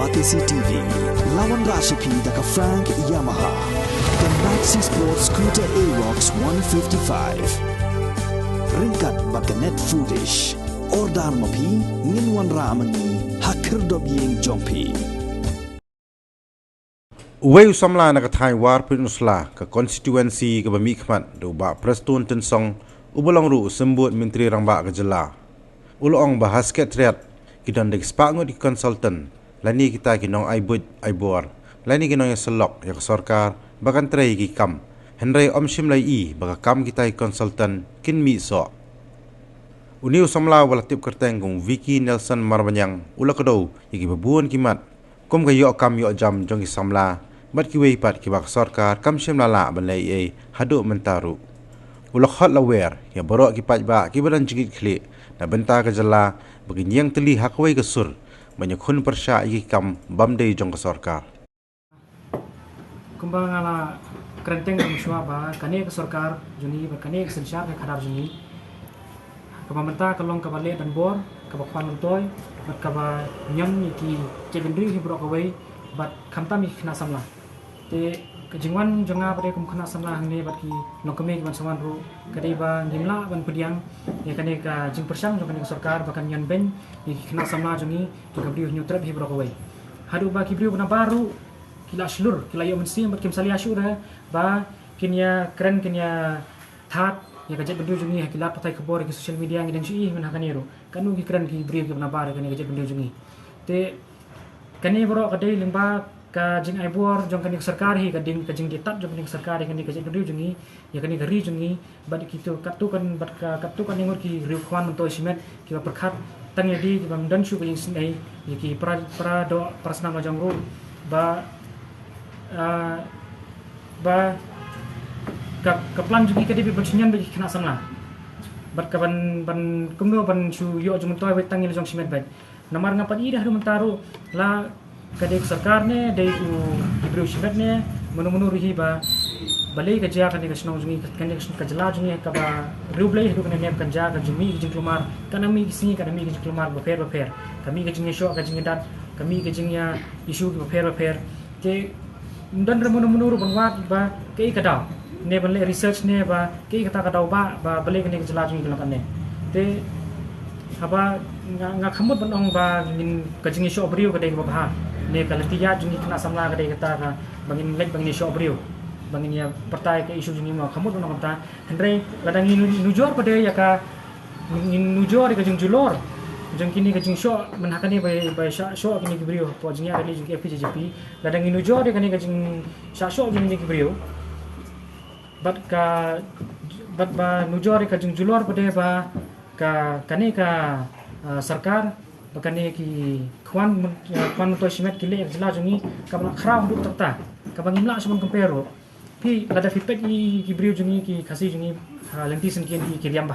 Batisi TV, lawan Rashipi daka Frank Yamaha, dan Maxi Sports Scooter Aerox 155. Ringkat baka net footage, ordar mapi, nginwan ramani, hakir dobyeng jompi. Uwe usamla na kathai war pinusla ka constituency ka bamikmat do ba prestun tensong ubolong ru sembut menteri rangba ka jela. Ulong bahas ketret kidan dek spangut di consultant lani kita kinong aibor lani kinong ya selok ya sarkar bakan trei ki kam henry omshim lai I baka kam kita consultant kin mi so uni usamla wala tip kerteng kong Vicky Nelson Marbanyang ulakado yiki babuan kimat kom ka yo kam yo jam jong ki samla bat ki wei pat ki bak sarkar kam shim lala banlai e hadu mentaru ulak hot lawer ya borok ki pat ba ki badan jigit kli na benta ka jala bagi yang teli hakwai ke sur banyak kun persya iki kam bamde jong ke sarkar kumbang ala kerenteng kamshwa ba kane ke sarkar juni ba kane ke sensyar ke khadar juni ka pamenta kalong ka bale dan bor ka ba kwan toy bat ka ba nyam iki cebendri hi bro ka wei bat khamta mi khna samla te kejingwan jonga pada kum khna samla hangne bat ki nokame ban saman ru kadai ba ngimla ban pediang ya kane ka jing persang jo kane sarkar bakan yan ben ni khna samla jongi to ka briu nyutrap hi brokawai hadu ba ki briu bana baru kila slur kila yo mensi bat kim sali asyura ba kinya keren kinya that ya ka jet bendu jongi kila patai kebor ki social media ngidang sui men hakaniru kanu ki keren ki briu ki bana baru kane ka jet bendu jongi te kane bro kadai limba ka jing aibor jong kani sarkar hi ka ding ka jing ditat jong kani sarkar kani ka jing riu jungi ya kani ka ri jungi bad kitu katukan bad ka katukan ngur ki riu khwan to simet ki ba perkhat tang yadi ki bang dan shu ka jing sinai ya ki pra do prasna ma jong ru ba ka plan jungi ka di ban sinyan ba ki kena samla bad ka ban kumno ban shu yo jong toy we tang yel jong simet bad namar ngapat i dah mentaru la kadek sarkar ne dai ku ibru shibat ne menu rihi ba balai ka ja kan ka snong jungi kan ka jala jungi ka ba rublai hu kan ne kan ja ka jumi jing klumar kan mi singi kan mi jing klumar ba fer kami ka jingi sho ka jingi dat kami ka jingya isu ba fer te dan menu ru bangwat ba ke ka daw ne balai research ne ba ke kata ka daw ba balai kan ka jala jungi kan ne te apa nga khamut banong ba ngin ka jingi sho briu ka dai ba ha ne kalatiya jungi kena samla ka dai kata ka bangin lek bangin sho briu bangin ya pertai ke isu jungi ma khamut banong ta hendrai ladang nujor pada ya ka nujor ka jing julor jeng kini ka jing sho menhakani ba sho kini ki briu po jingi ka jungi FPJP ladang nujor ka ni ka jing sho jungi ki briu bat ba nujor ka jing julor pada ba ka kani ka sarkar bakane ki khwan to simet ki le jela jungi ka bana khra duk takta ka bangimla suman compare pi lada feedback ki briu jungi ki khasi jungi lenti sen ki kiriam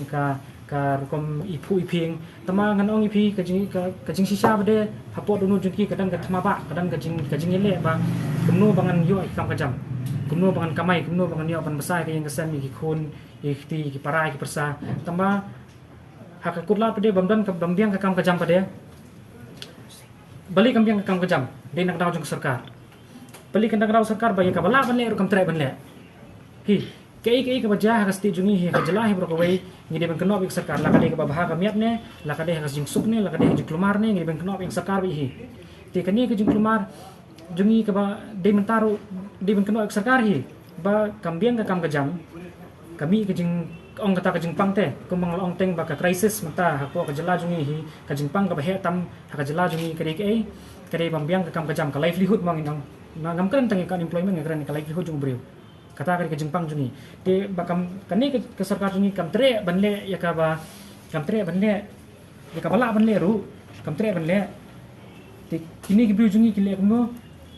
ka kom ipu iping tama ngan ong ipi ka jing sisa bade hapot dunu jungi kadang ka thama ba kadang ka jing le ba kumno bangan yo kam ka jam kumno bangan kamai kumno bangan yo ban besar ka yang kesan ki khun ki parai ki persa tama hakakutla pada bamdan ke bambiang ke kam kejam pada balik kambiang ke kam kejam dia nak daw jong sarkar balik ke daw sarkar bagi ka bala ban le ru kam trai ban le hi kei ke baja hasti jungi hi ka jela hi bro ko wei ngi de ban kenop ik sarkar la ka de ka baha ka miat ne la ka de ka jing suk ne la ka de jing klumar ne ngi ban kenop ik sarkar wi hi te kani ke jing klumar jungi ka ba de mentaru de ban kenop ik sarkar hi ba kambiang ke kam kejam kami ke jing ong kata ka jingpang te kumang ong teng baka crisis mata hako ka jela jungi hi ka jingpang ka bahe tam ka jela jungi kare bambiang ka kam ka jam ka livelihood mang inang ngam kan tang ka employment ngran ka livelihood jung briu kata ka jingpang jungi te bakam kani ka sarkar jungi kam tre banle ya ka ba kam tre banle ya ka bala banle ru kam tre banle te kini ki briu jungi ki le kumo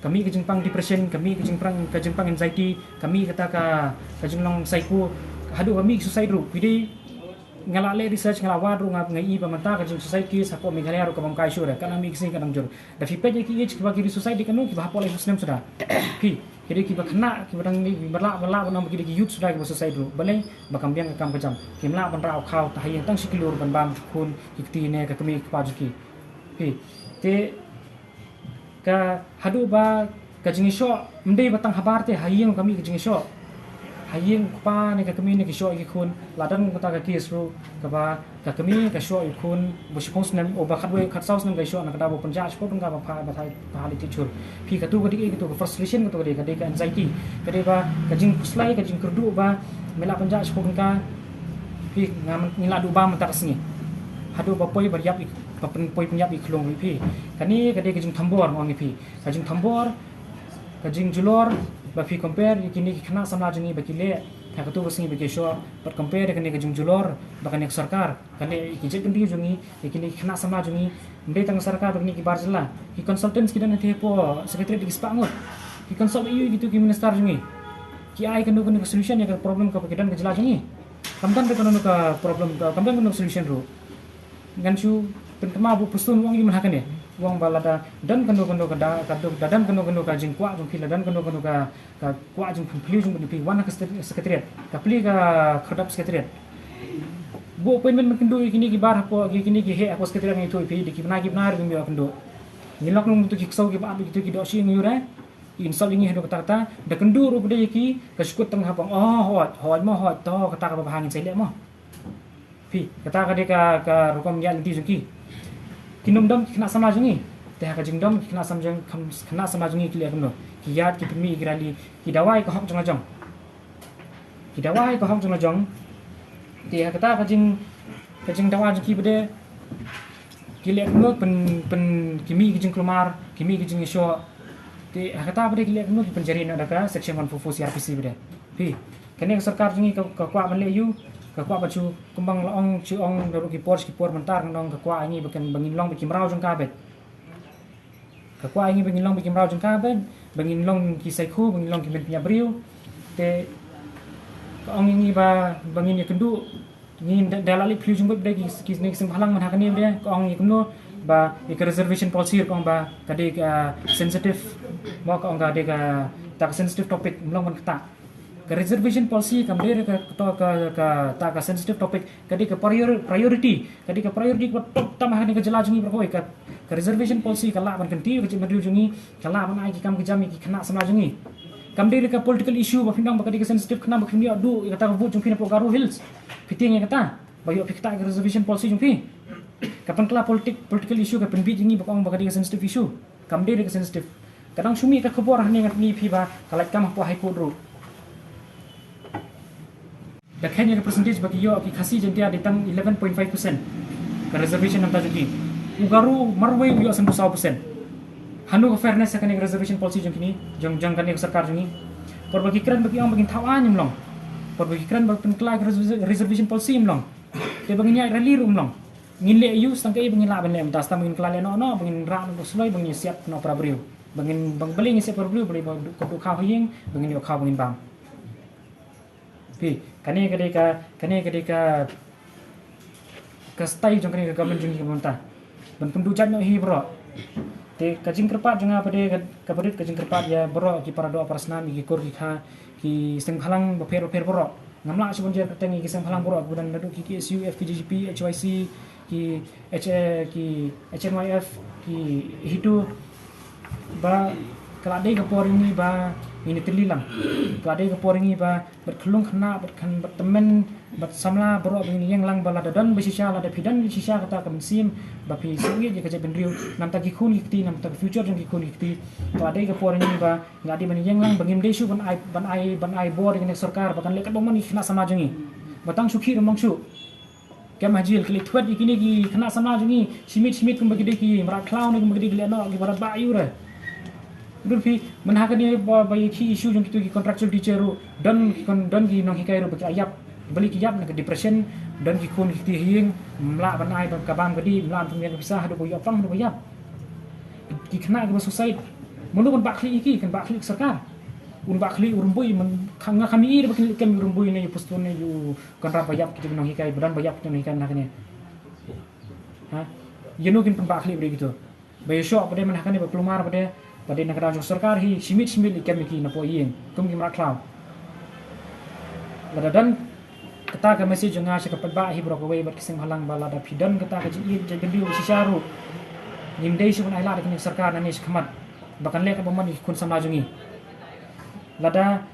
kami ka jingpang depression kami ka jingpang anxiety kami kata ka jinglong psycho hadu kami suicide ru pidi ngala le research ngala wadu ngap ngai ba manta ka jing society sapo meghalaya ru ka bam kai sure kana mi kising kadang jur da fi pe ki age ba ki society kanu ki ba pole muslim sudah pi kiri ki ba khna ki badang ni bala banam ki youth sudah ki society ru balai ba kambiang ka kam ka jam kimla ban ra khaw ta hayang tang sikilur ban bam khun ki ti ne ka kami pa juki pi te ka hadu ba ka jingi sho mdei batang habar te hayeng kami ka jingi sho hayeng pa ne ka kami ne ki sho ki khun ladan ko ta ka ki sru ka ba ka kami ka sho i khun bu shi khos nam o ba khat we khat saus nam ka sho na ka da bo panja ko ka ba pha ba thai pa hali ti chur phi ka tu ka di ka tu frustration ka tu ka ka anxiety ka de ba ka jing kuslai ka jing kurdu ba mela panja ko ka phi ngam ngila du ba mentak sini hadu ba poi ba yap papen poi penyap i klong phi kani ka de ka jing thambor mong phi ka jing thambor ka jing julor ba phi compare kini ki khana samla jingi ba kile ha ka tu basingi ba ke sho but compare kani ka jing julor ba kani sarkar kani ki je kendi jungi kini khana samla jungi mbe tang sarkar ba kini ki barjala ki consultants ki dan the po secretary di spangot ki consult yu gitu ki minister jungi ki ai kan do kani solution ya ka problem ka kidan ka jela jungi kamdan ka no ka problem ka kamdan no solution ro ngan chu pen kema bu pusun wong iman hakane wong balada dan kendo kada dan kendo ka jing kwa jung pila dan kendo ka kwa jung pili jung di wana ka sekretariat ka pili ka khadap sekretariat bu appointment kendo kini ki bar ko kini ki he apa sekretariat ngi thoi pi di ki bna ring yo kendo ngilok nung tu ki sau ki ba bi tu ki do shi ngure insol ingi hedo kata da kendo ru bde ki ka skut tang hapang hot mo hot to kata ka bahangin sai le mo pi kata ka de ka rukom ya linti jungki kinum dom kena samla jungi teh ka jing dom kena samjang kena samla jungi kile kamno ki yat ki pemi grali ki dawai ko hok jong ki dawai ko hok jong teh kata ka jing dawa jungi bede kile kamno pen kimi ki jing kelmar kimi ki jing sho teh kata bede kile kamno ki penjari na daka section 144 CRPC bede pi kene sarkar jungi ka kwa ban le yu ka kwa ba chu kumbang laong chu ong daru ki por mentar nong ka kwa ini bakan bangin long bikim rau jong ka bet ka kwa ini bangin long bikim rau jong ka bet bangin long ki sai khu bangin long ki men pnya briu te ka ong ini ba bangin ya kendu ni dalali phu jung bet ki nek sim halang man hakani be ka ong ikno ba ik reservation policy ka ong ba ka de sensitive mo ka ong ga de ka tak sensitive topic mlong man kata ka reservation policy kamdere ka sensitive topic kadi ka priority ko top tamah ni ka jela jungi berkoi ka reservation policy kala ban kanti ka jimadu jungi kala ban ai ki kam ki jami ki khana samla jungi kamdere ka political issue ba phindang ba kadi ka sensitive khana ba khindi adu kata ka vote jungpi na Garu Hills fiting kata ba yo fikta ka reservation policy jungpi kapan kala political issue ka penbi jungi ba kong ba kadi ka sensitive issue kamdere ka sensitive kadang sumi ka khobor hani ngat ni phi ba kala kam po high court ro da Kenya percentage bagi yo ki khasi jentia ditang 11.5% ka reservation nam ta jugi ugaru marway yo 100% hanu ka fairness ka ni reservation policy jong kini jong kan ni sarkar jungi por bagi kran bagi ang bagi thawan long por bagi kran bagi penkelai reservation policy long te bagi nyai rally room long ngile yu sangkai bagi la ban le tas tam bagi kelale no bagi ra no sloi bagi siap no prabriu bagi bang beli siap prabriu beli ko kha hoyeng bagi yo kha bagi bang pi kani kadika kastai jong kani government jong pemerintah ban pendujan no hi bro te kajing kerpat jong apa de kabarit kajing kerpat ya bro ki para doa para senam ki kur ki kha ki sing halang baper bro ngamla subon jer katengi ki sing halang bro budan nadu ki KSU FKGP HYC ki HNYF ki hidu ba kalade ka poringi ba ini terlilang kalade ka poringi ba berkelung kena berkan bertemen bersamla bro begini yang lang balada dan besisha la da pidan shisha kata ka mensim ba pi sungi je ka je benriu nam ta ki khun ikti nam ta future jong ki khun ikti kalade ka poringi ba ngadi mani yang lang bangim desu ban ai bor dengan sarkar bakan lekat bomon ikna sama jongi batang sukhi romang su kem hajil kli thwat ikini ki kena sama jongi simit kum bagi de ki mara clown ni kum bagi de leno ki barat ba ayu re Dulfi menhakan ni bayi ki isu jong kitu ki contractual teacher ru dan ki nong hikai ru bagi ayap beli ki yap nak depression dan ki kun ki hiing mla ban ai ban kabam gadi mla tum yang pisah do boy apang do yap ki kena ki society mulu ban bakli iki kan bakli sarkar bakli urumbui men khanga kami ir bakli kem urumbui ne pustun ne yu kontra bayap ki nong hikai badan bayap ki nong hikai nakne ha yenu kin bakli bre gitu bayi shop pada menhakan ni pelumar pada negara jong sarkar hi simit ikan ki na po yin kum ki mra cloud ladadan kata ka message nga sa kapag ba hi bro ko way bat kising halang bala da pidan kata ka ji je gendiu si sharu nim dei si ai la da ki sarkar na ni khamat bahkan lek apa man kun samla jungi lada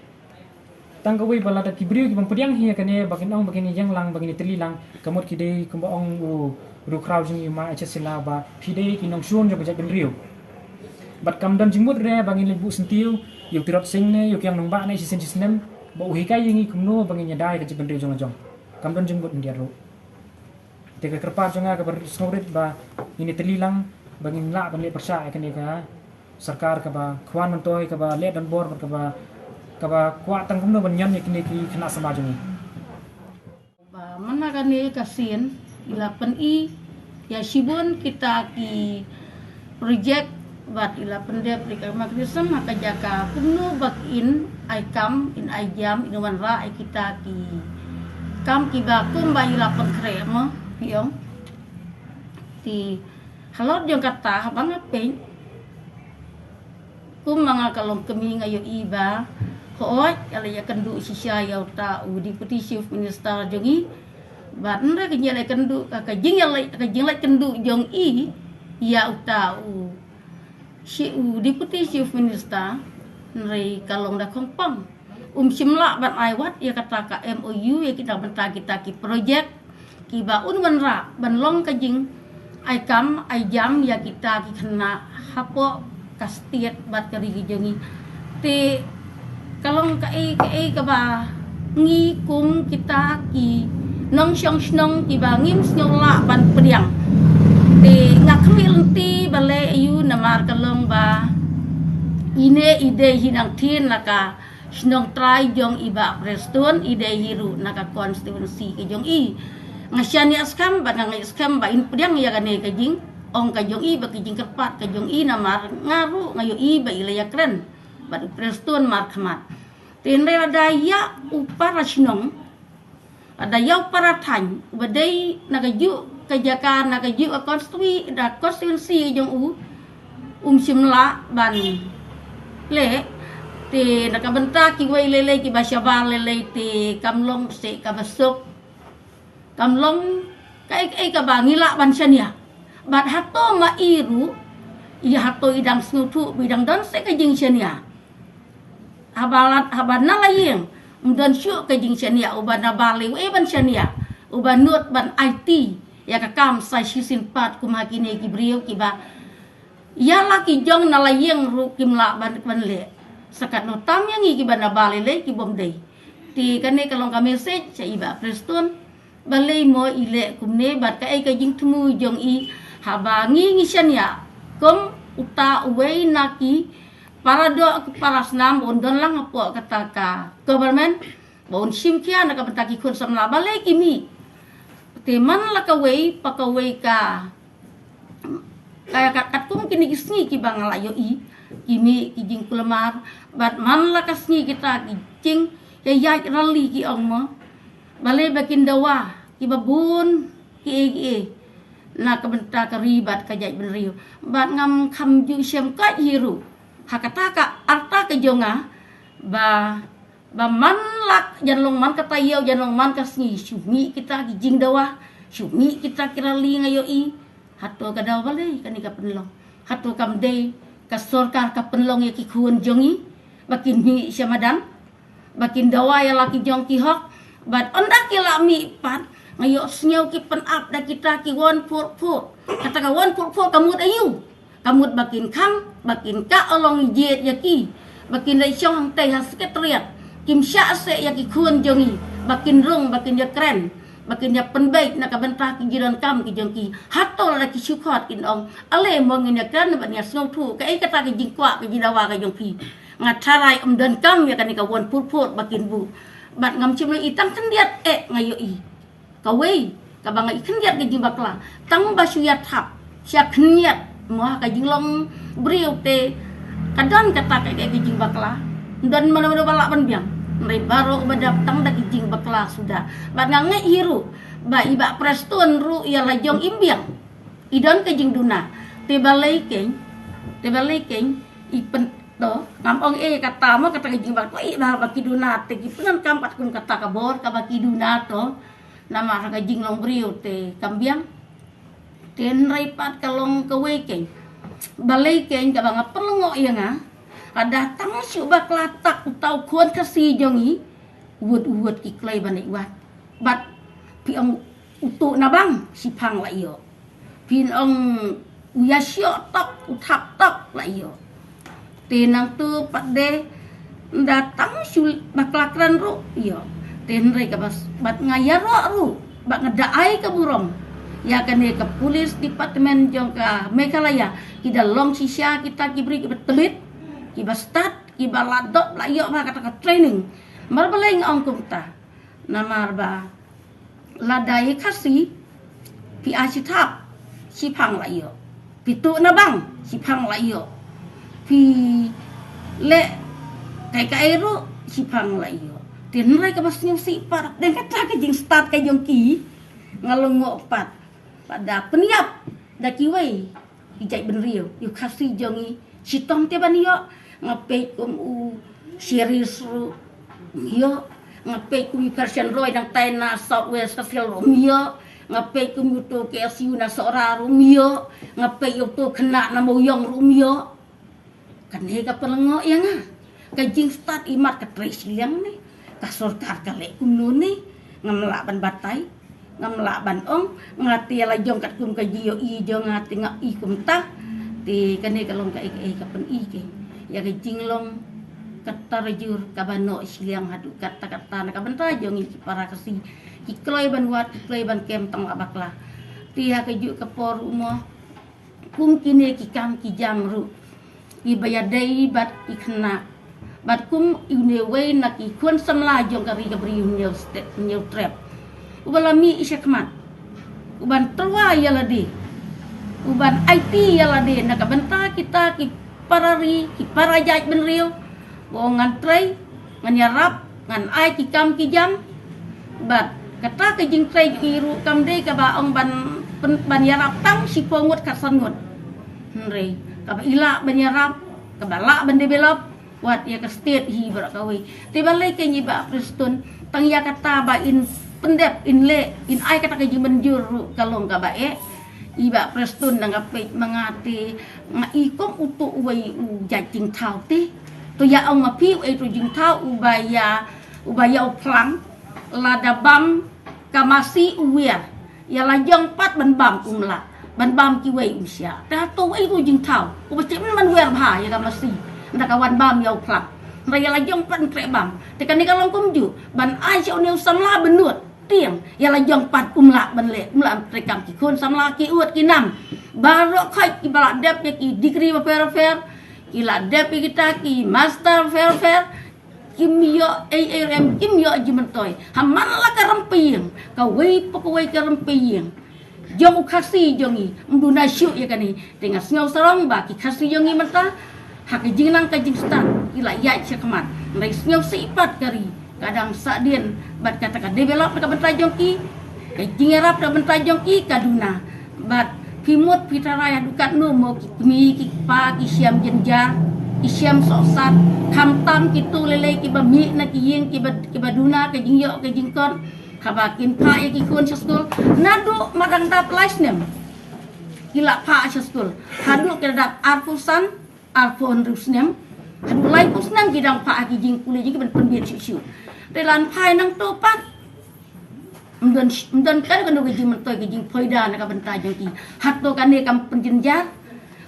tanggawi balada kibriu ki pediang hi kane bakin ong bakin yang lang bakin telilang kamut ki dei kumba ong ru crowd jungi ma sila ba pidei ki nong suon jo bajak benriu bat kam dan jimut re bangin lebu sentiu yuk tirot sing ne yuk yang nong ba ne sisen sinem ba uhi kai yingi kumno bangin nyadai ke benriu jong jong kam dan jimut ndia ro teka kerpa jonga ka ber snorit ba ini telilang bangin la ban le persa kane ka sarkar ka ba khwan mentoi ka ba le dan bor ka ba kuat tang kumno ban nyan ki kena samaj ni ba mana kane kasin ila pen i ya sibun kita ki project bat ila pendep di magrisem maka jaka kumno bak in ai kam in ai jam in wan ra ai kita ki kam ki ba kum ba ila pen krema hiong ti halot jong kata bang ape kum mga kalong kami ngayo iba hoy ala ya kendu sisya ya ta deputy chief minister jongi bat nda ke nyala kendu ka jing la kendu jong i ya uta si deputy chief minister nrai kalong da kompang simla bat ai wat ya kata ka MOU ya kita benta kita ki project ki ba un wan ra ban long ka jing ai kam ai jam ya kita ki kena hapo kastiet bat kari jongi te kalong kai ka ba ngi kum kita ki nong syong snong ki ba ngim snyola ban pediang te ngakmil ti bale yu namar kalong ba ine ide hinang tin naka snong try jong iba preston ide hiru naka constituency ki jong i ngasyani askam ba ngai askam ba in pediang ya gane ka jing ong ka jong i ba ki jing kerpat ka jong i namar ngaru ngayo i ba ilaya kren badu preston markhamat tenre ada ya upara sinong ada ya upara tan badai nagaju kejaka nagaju konstituensi jong simla ban le te nakabenta ki wai lele ki basyaba lele te kamlong se kabasuk kamlong kai ka bangila ban syania bat hato mairu iya hato idang snutu bidang dan se ka jing syania habana layeng dan syuk ke jing syania ubana bali ban syania ubanut ban IT ya ka kam sai sisin pat kumhakine ki brio ki ba ya laki jong na layeng ru kimla ban le sakat no tam yang ki bana bali le ki bom dei ti kane kalong ka message sa iba preston balai mo ile kumne bat ka ai ka jing temu jong i habangi ngi syania kom uta uwei naki para do para snam ondon lang apo kataka government bon simkia na kabantaki kun samla balai kimi teman la kawei pakawei ka kaya katum kini kisni ki bangala yo i kimi kijing kulemar bat man la kasni kita kijing ya rali ki ongmo balai bakin dawa ki babun ki na kabanta karibat kajai benriu bat ngam kham ju syam ka hiru hakataka arta ke jonga ba manlak janlong man kata yau janlong man kasni syumi kita kijing dawa syumi kita kirali ngayo i hato kadaw balai kanika penlong hato kamde kasorkar ka penlong ya ki kuon jongi bakin mi syamadan bakin dawa ya laki jong ki hok bat onda kila mi pat ngayo snyaw ki pen up da kita ki won pur kata ka won pur kamut ayu kamut bakin kam bakin ka along jet yaki bakin dai chong tai hasket riat kim sya se yaki kuon jongi bakin rung bakin ya kren bakin ya penbaik nak bentah ki jiran kam ki jongki hatol la ki syukhat kin ong ale mongin ya kren bat nya snong thu ka ai kata ki jingkwa ki jidawa ka jongki ngatarai dan kam ya kan ka won pur bakin bu bat ngam chim itang kendiat ngayo i kawei ka bangai kendiat ki jimbakla tang basu ya thap sya kendiat moh ka jinglong briu te kadang kata ka jing bakla dan mana-mana balak ban biang nai baro badap tang da jing bakla sudah bat ngange hiru ba iba preston ru ya lajong imbiang idon ka jing duna te balai keng ipen to ngam ong kata mo kata jing bakla i ba kiduna te gipenan kampat kun kata ka bor ka kiduna to nama ka jinglong briu te kambiang ten rai pat kalong kawei keng balai keng ka bang pelengok yang ada tang siu bak latak utau kuan kasi jongi wud ki klai banik wat bat pi ong utu na bang si pang la iyo pin ong uya sio tok utak tok la iyo tenang tu pade datang siu bak lakran ru iyo ten re ka bas bat ngayaro ru bak ngedaai ka burong ya kene ke polis departemen jong ka Meghalaya kita long sisya kita kibri kita telit kita start kita ladok la yo ba kata training marbaleng ong kumta namar ba ladai kasi pi asitap si pang la yo pi tu na bang si pang la yo pi le kai ru si pang la yo tin rai ka bas nyong si par den kata ka jing start ka jong ki ngalongok pat pada peniap da kiwei ijai benrio yu kasi jongi sitong te banio ngape kum u series ru yo ngape kum version roy nang taina software social rumio ngape kum to KSU na sora rumio ngape yo to kena na moyong rumio kan he ka pelengo yang ka jing start imat ka tres liang ni ka sorkar ka le kum nu ni ngamla ban batai ngamla ban ong ngati la jong kat kum ka jio i jong ngati nga i kum ta ti kane kalong ka ka pen i ke ya ka jinglong katarjur ka bano siliang hadu kata-kata na ka banta jong i para kasi ki kloi ban wat ki kloi ban kem tong abakla ti ha ka ju ka por umo kum kine ki kam ki jam ru i bayadai bat ikna bat kum iune we na ki kun samla jong ka ri ka bri new trap ubalami isyakmat uban terwa yala di uban IT yala di nak benta kita ki parari ki parajaj benriu bongan trai nganyarap ngan ai ki kam ki jam bat kata ke jing trai ki ru kam de ka ba ong ban yarap tang si pongut kasangut nre ka ba ila ban yarap ka ba la ban de belop wat ya ka state hi berak kawi tiba le ke nyi ba prestun tang ya kata ba in pendep in le in ai kata ke menjur kalong ka bae iba prestun nang pe mangati ngaikom utu uai u jajing thau ti to ya ong mapi e to jing thau ubaya uplang lada bam kamasi uwer ya lajong pat ban bam umla ban bam ki wei umsia ta to e to jing thau u pasti man wer bha ya kamasi nda kawan bam ya uplang raya lajong pat tre bam te kan ni kalong kumju ban ai chau neu samla benut tiang ya la jong pat umla banle umla rekam ki kon samla ki uat ki nam baro khai ki bala dep ki degree fair ki la dep kita ki master fair kimyo ARM kimyo jimentoy haman la karampiang ka wei pokoi karampiang jong kasi jongi mduna syu ya kani tengas ngau sarong ba ki kasi jongi mata hak jingnang ka jingstan ila ya chakman ngai ngau sipat kari kadang sadien bat kata ka develop ka bentajong ki ka jingerap ka bentajong ki kaduna bat pimut pitaraya dukat no mo mi ki pa ki siam jenjar ki siam sosat kamtam ki tu lele ki bami na ki yeng ki baduna ka jingyo ka jingkon kabakin pa ki kun school nadu madang dap laisnem kila pa school hadu ke dap arfusan arfon rusnem hadu lai pusnam gidang pa ki jing kuli jing ben penbir siu telan pai nang topat mdon kan kan do jing mentoy ke jing poida na ka benta jong ki hatto kan ne kam penjenjar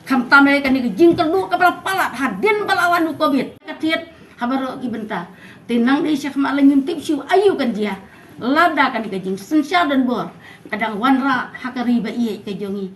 kam tamai kan ne jing kedu ka palat hadin balawan covid katiet habaro ki benta tenang de syekh malengin tip siu ayu kan dia lada kan ke jing sensya dan bor kadang wanra hakari ba iye ke jongi